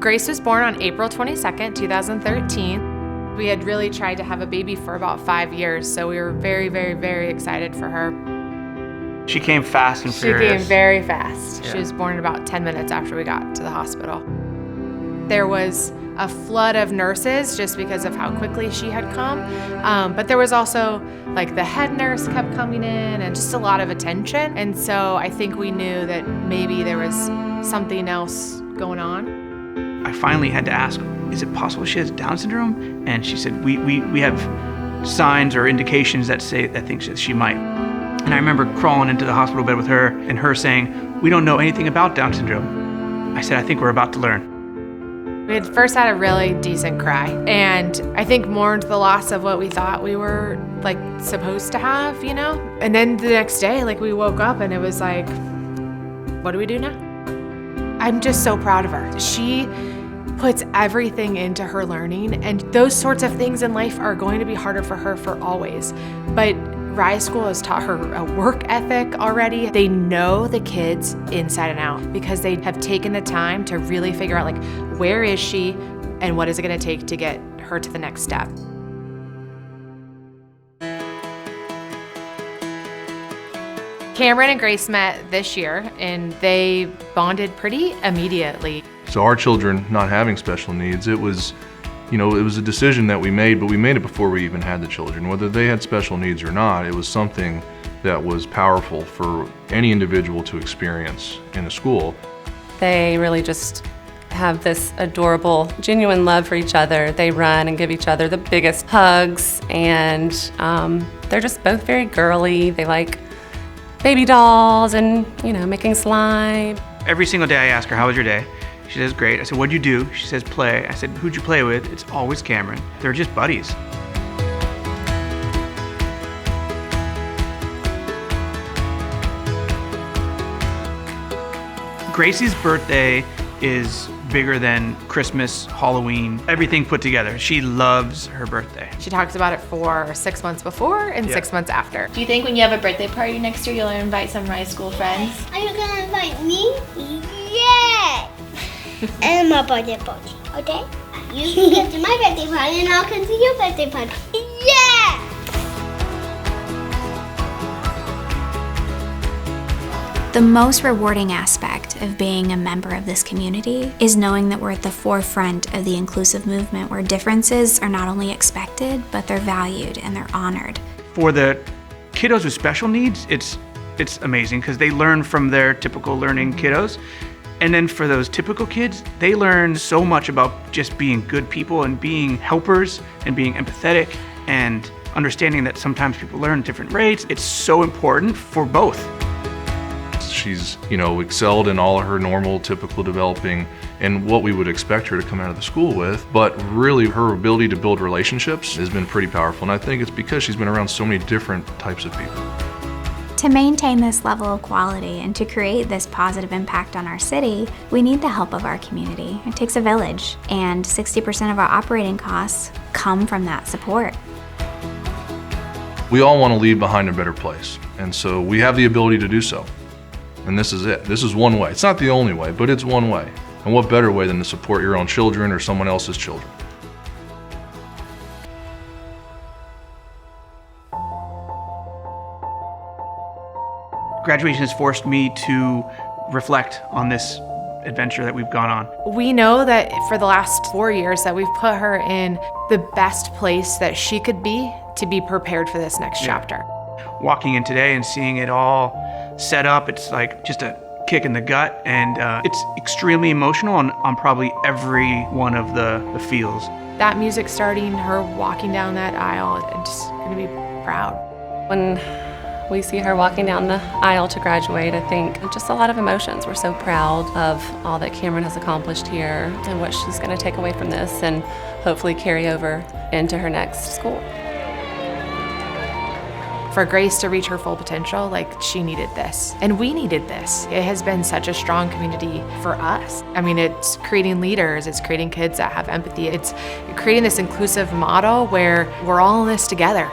Grace was born on April 22nd, 2013. We had really tried to have a baby for about 5 years, so we were very, very, very excited for her. She came fast and furious. She came very fast. Yeah. She was born about 10 minutes after we got to the hospital. There was a flood of nurses just because of how quickly she had come. But there was also, like, the head nurse kept coming in and just a lot of attention. And so I think we knew that maybe there was something else going on. I finally had to ask, is it possible she has Down syndrome? And she said, we have signs or indications that think that she might. And I remember crawling into the hospital bed with her and her saying, we don't know anything about Down syndrome. I said, I think we're about to learn. We had first had a really decent cry, and I think mourned the loss of what we thought we were, like, supposed to have, you know? And then the next day, like, we woke up and it was like, what do we do now? I'm just so proud of her. She puts everything into her learning, and those sorts of things in life are going to be harder for her for always. But Rise School has taught her a work ethic already. They know the kids inside and out because they have taken the time to really figure out, like, where is she and what is it gonna take to get her to the next step. Cameron and Grace met this year and they bonded pretty immediately. So our children not having special needs, it was a decision that we made, but we made it before we even had the children. Whether they had special needs or not, it was something that was powerful for any individual to experience in the school. They really just have this adorable, genuine love for each other. They run and give each other the biggest hugs, and they're just both very girly. They like baby dolls and, making slime. Every single day I ask her, how was your day? She says, great. I said, what'd you do? She says, play. I said, who'd you play with? It's always Cameron. They're just buddies. Gracie's birthday is bigger than Christmas, Halloween, everything put together. She loves her birthday. She talks about it for 6 months before and 6 months after. Do you think when you have a birthday party next year, you'll invite some Rise School friends? Are you gonna invite me? Yeah! And my birthday party, okay? You can come to my birthday party and I'll come to your birthday party. Yeah! The most rewarding aspect of being a member of this community is knowing that we're at the forefront of the inclusive movement, where differences are not only expected, but they're valued and they're honored. For the kiddos with special needs, it's amazing because they learn from their typical learning kiddos. And then for those typical kids, they learn so much about just being good people and being helpers and being empathetic and understanding that sometimes people learn at different rates. It's so important for both. She's, excelled in all of her normal, typical developing and what we would expect her to come out of the school with, but really her ability to build relationships has been pretty powerful. And I think it's because she's been around so many different types of people. To maintain this level of quality and to create this positive impact on our city, we need the help of our community. It takes a village, and 60% of our operating costs come from that support. We all want to leave behind a better place, and so we have the ability to do so. And this is it. This is one way. It's not the only way, but it's one way. And what better way than to support your own children or someone else's children? Graduation has forced me to reflect on this adventure that we've gone on. We know that for the last 4 years that we've put her in the best place that she could be to be prepared for this next chapter. Walking in today and seeing it all set up, it's like just a kick in the gut, and it's extremely emotional on probably every one of the feels. That music starting, her walking down that aisle, I'm just gonna be proud. When we see her walking down the aisle to graduate, I think just a lot of emotions. We're so proud of all that Cameron has accomplished here and what she's going to take away from this and hopefully carry over into her next school. For Grace to reach her full potential, like, she needed this. And we needed this. It has been such a strong community for us. I mean, it's creating leaders, it's creating kids that have empathy, it's creating this inclusive model where we're all in this together.